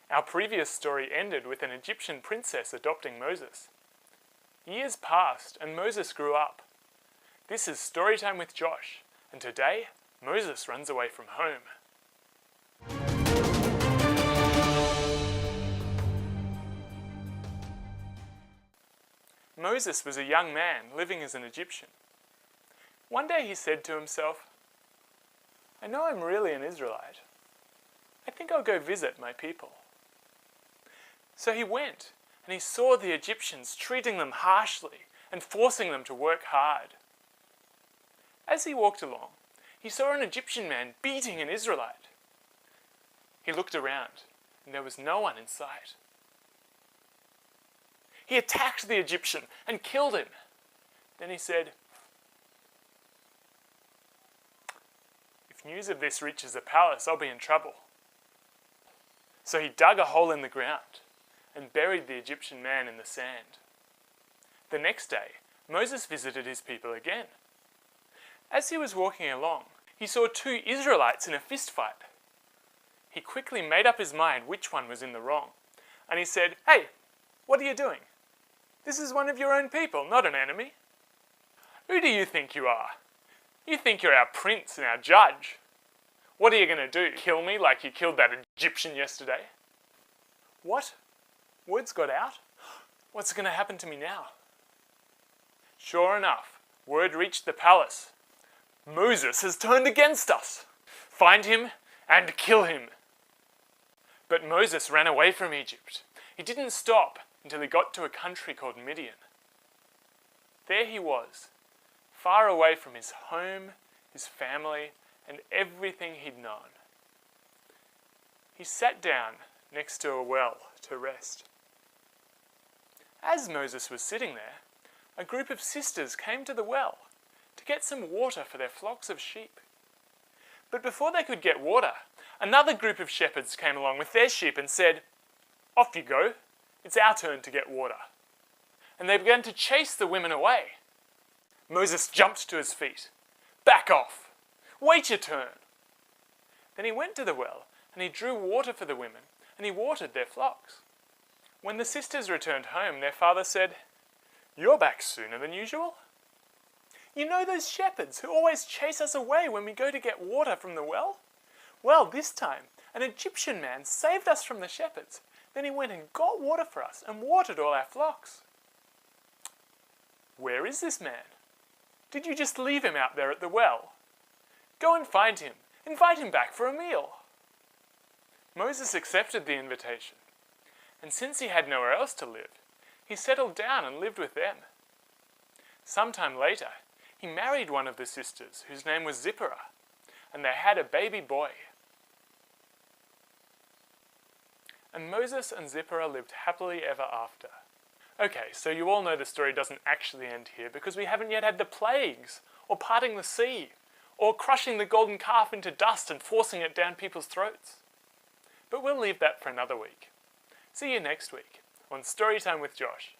Our previous story ended with an Egyptian princess adopting Moses. Years passed and Moses grew up. This is Storytime with Josh, and today Moses runs away from home. Moses was a young man living as an Egyptian. One day he said to himself, "I know I'm really an Israelite. I think I'll go visit my people." So he went, and he saw the Egyptians treating them harshly and forcing them to work hard. As he walked along, he saw an Egyptian man beating an Israelite. He looked around, and there was no one in sight. He attacked the Egyptian and killed him. Then he said, "If news of this reaches the palace, I'll be in trouble." So he dug a hole in the ground and buried the Egyptian man in the sand. The next day, Moses visited his people again. As he was walking along, he saw two Israelites in a fist fight. He quickly made up his mind which one was in the wrong, and he said, "Hey, what are you doing? This is one of your own people, not an enemy. Who do you think you are? You think you're our prince and our judge. What are you going to do? Kill me like you killed that Egyptian yesterday?" What? Words got out? What's going to happen to me now? Sure enough, word reached the palace. Moses has turned against us. Find him and kill him. But Moses ran away from Egypt. He didn't stop until he got to a country called Midian. There he was, far away from his home, his family, and everything he'd known. He sat down next to a well to rest. As Moses was sitting there, a group of sisters came to the well to get some water for their flocks of sheep. But before they could get water, another group of shepherds came along with their sheep and said, "Off you go, it's our turn to get water." And they began to chase the women away. Moses jumped to his feet. "Back off! Wait your turn!" Then he went to the well and he drew water for the women and he watered their flocks. When the sisters returned home, their father said, "You're back sooner than usual. You know those shepherds who always chase us away when we go to get water from the well? Well, this time, an Egyptian man saved us from the shepherds. Then he went and got water for us and watered all our flocks." "Where is this man? Did you just leave him out there at the well? Go and find him. Invite him back for a meal." Moses accepted the invitation, and since he had nowhere else to live, he settled down and lived with them. Sometime later, he married one of the sisters, whose name was Zipporah, and they had a baby boy. And Moses and Zipporah lived happily ever after. Okay, so you all know the story doesn't actually end here because we haven't yet had the plagues, or parting the sea, or crushing the golden calf into dust and forcing it down people's throats. But we'll leave that for another week. See you next week on Storytime with Josh.